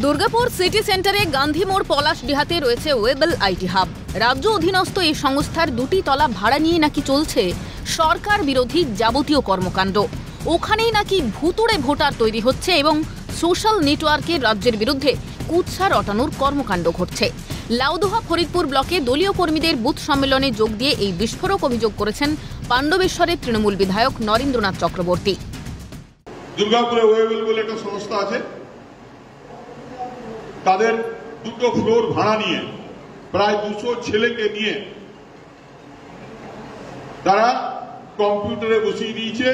Durgapur city সেন্টারে গান্ধী মোড় পলাশডিহাতে রয়েছে ওয়েবেল আইটি হাব। রাজ্য অধীনস্থ এই সংস্থার 2টি তলা ভাড়া নিয়ে নাকি চলছে সরকার বিরোধী যাবতীয় কর্মকাণ্ড। ওখানেই নাকি ভুতুড়ে ভোটার তৈরি হচ্ছে এবং সোশ্যাল নেটওয়ার্কে রাজ্যের বিরুদ্ধে কুৎসা রটানোর কর্মকাণ্ড ঘটছে। লাউদোহা ফরিদপুর ব্লকে দলীয় কর্মীদের বুথ সম্মেলনে যোগ দিয়ে এই বিস্ফোরক অভিযোগ করেছেন পাণ্ডবেশ্বরের তৃণমূল বিধায়ক নরেন্দ্রনাথ চক্রবর্তী। দুর্গাপুরে ওয়েবেল বলে একটা সংস্থা আছে, তাদের 2টো ফ্লোর ভাড়া নিয়ে প্রায় 200 ছেলেকে নিয়ে তারা কম্পিউটারে বসিয়ে দিয়েছে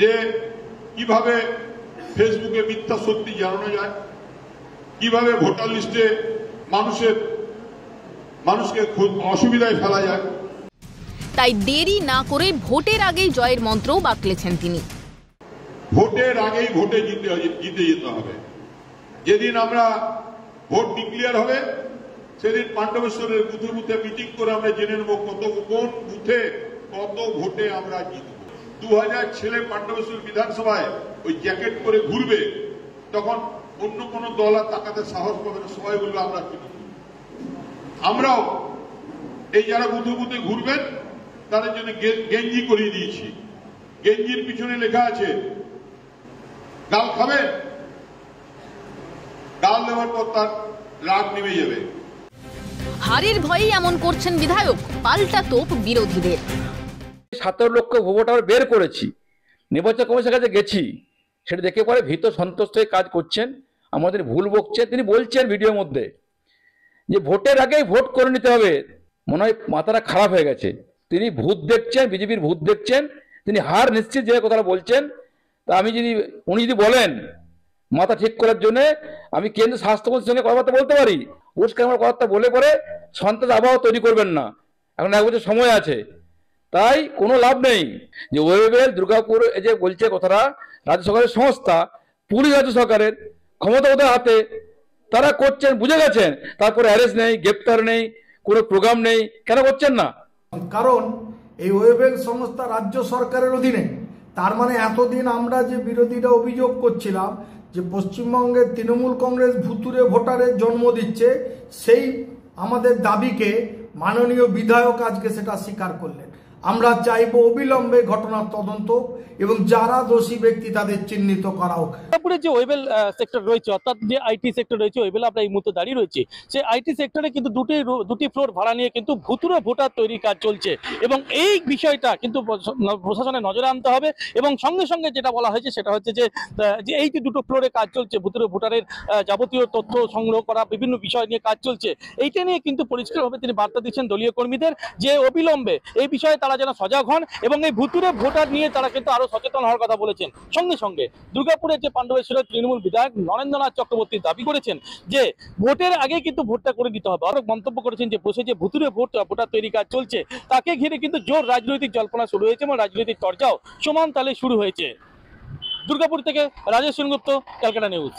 যে কিভাবে ফেসবুকে মিথ্যা সত্যি জানানো যায়, কিভাবে ভোটার লিস্টে মানুষকে খুব অসুবিধায় ফেলা যায়। তাই দেরি না করে ভোটের আগেই জয়ের মন্ত্রও বাতলেছেন তিনি। ভোটের আগেই ভোটে জিতে যেতে হবে। যেদিন আমরা ভোট ডিক্লেয়ার হবে সেদিন পাণ্ডবেশ্বরের বুথে বুথে মিটিং করে আমরা জেনে নেব কোন বুথে কত ভোটে আমরা জিতব। 2000 ছেলে পাণ্ডবেশ্বর বিধানসভায় ওই জ্যাকেট পরে ঘুরবে, তখন অন্য কোন দল আর তাকাতে সাহস পাবে না, সবাই বলবে আমরা জিতব। আমরাও এই যারা বুথে বুথে ঘুরবেন তাদের জন্য গেঞ্জি করিয়ে দিয়েছি। গেঞ্জির পিছনে লেখা আছে গাল খাবে, গাল দেওয়ার পর তার রাগ নেমে যাবে। হারের ভয়েই এমন করছেন বিধায়ক, পাল্টা তোপ বিরোধীদের। 17 লক্ষ ভোটার বের করেছি, নির্বাচন কমিশনের কাছে গেছি, সেটা দেখে পরে ভীত সন্তুষ্ট হয়ে কাজ করছেন, আমাদের ভুল বকছে। তিনি বলছেন ভিডিওর মধ্যে যে ভোটের আগেই ভোট করে নিতে হবে, মনে হয় মাথাটা খারাপ হয়ে গেছে। তিনি ভূত দেখছেন, বিজেপির ভূত দেখছেন, তিনি হার নিশ্চিত যে কথাটা বলছেন। তা উনি যদি বলেন মাথা ঠিক করার জন্য, আমি কেন্দ্রীয় স্বাস্থ্যমন্ত্রীর সঙ্গে কথাবার্তা বলতে পারি, উস্কানি কথাবার্তা বলে পরে সন্ত্রাস আবহাওয়া তৈরি করবেন না, এখন 1 বছর সময় আছে। তাই কোনো লাভ নেই যে ওয়েবেল দুর্গাপুর এই যে বলছে কথাটা, রাজ্য সরকারের সংস্থা, পুলিশ রাজ্য সরকারের ক্ষমতা ওদের হাতে, তারা করছেন, বুঝে গেছেন, তারপরে অ্যারেস্ট নেই, গ্রেপ্তার নেই, কোনো প্রোগ্রাম নেই, কেন করছেন না? কারণ এই ওয়েবেল সংস্থা রাজ্য সরকারের অধীনে। তার মানে এতদিন আমরা যে বিরোধীরা অভিযোগ করছিলাম যে পশ্চিমবঙ্গের তৃণমূল কংগ্রেস ভুতুরে ভোটারের জন্ম দিচ্ছে, সেই আমাদের দাবিকে মাননীয় বিধায়ক আজকে সেটা স্বীকার করলেন। আমরা চাইব অবিলম্বে ঘটনার তদন্ত এবং যারা দোষী ব্যক্তি তাদের চিহ্নিত করা হোক। দুর্গাপুরে যে ওয়েবেল সেক্টর রয়েছে, অর্থাৎ যে আইটি সেক্টর রয়েছে, ওয়েবেল আমরা এই মুহূর্তে দাঁড়িয়ে রয়েছে, সেই আইটি সেক্টরে কিন্তু দুটি ফ্লোর ভাড়া নিয়ে কিন্তু ভুতুরে ভোটার তৈরির কাজ চলছে এবং এই বিষয়টা কিন্তু প্রশাসনের নজরে আনতে হবে। এবং সঙ্গে সঙ্গে যেটা বলা হয়েছে সেটা হচ্ছে যে এই যে 2টো ফ্লোরে কাজ চলছে, ভুতুরে ভোটারের যাবতীয় তথ্য সংগ্রহ করা, বিভিন্ন বিষয় নিয়ে কাজ চলছে, এইটা নিয়ে কিন্তু পরিষ্কারভাবে তিনি বার্তা দিচ্ছেন দলীয় কর্মীদের যে অবিলম্বে এই বিষয়ে তারা যেন সজাগ হন এবং এই ভুতুরে ভোটার নিয়ে তারা কিন্তু আরো সচেতন হওয়ার কথা বলেছেন। সঙ্গে সঙ্গে দুর্গাপুরের যে পাণ্ডবেশ্বরের তৃণমূল বিধায়ক নরেন্দ্রনাথ চক্রবর্তী দাবি করেছেন যে ভোটের আগে কিন্তু ভোটটা করে দিতে হবে। আরো মন্তব্য করেছেন যে বসে যে ভুতুরে ভোটার তৈরি কাজ চলছে, তাকে ঘিরে কিন্তু জোর রাজনৈতিক জল্পনা শুরু হয়েছে এবং রাজনৈতিক চর্চাও সমান তালে শুরু হয়েছে। দুর্গাপুর থেকে রাজেশ সেনগুপ্ত, ক্যালকাটা নিউজ।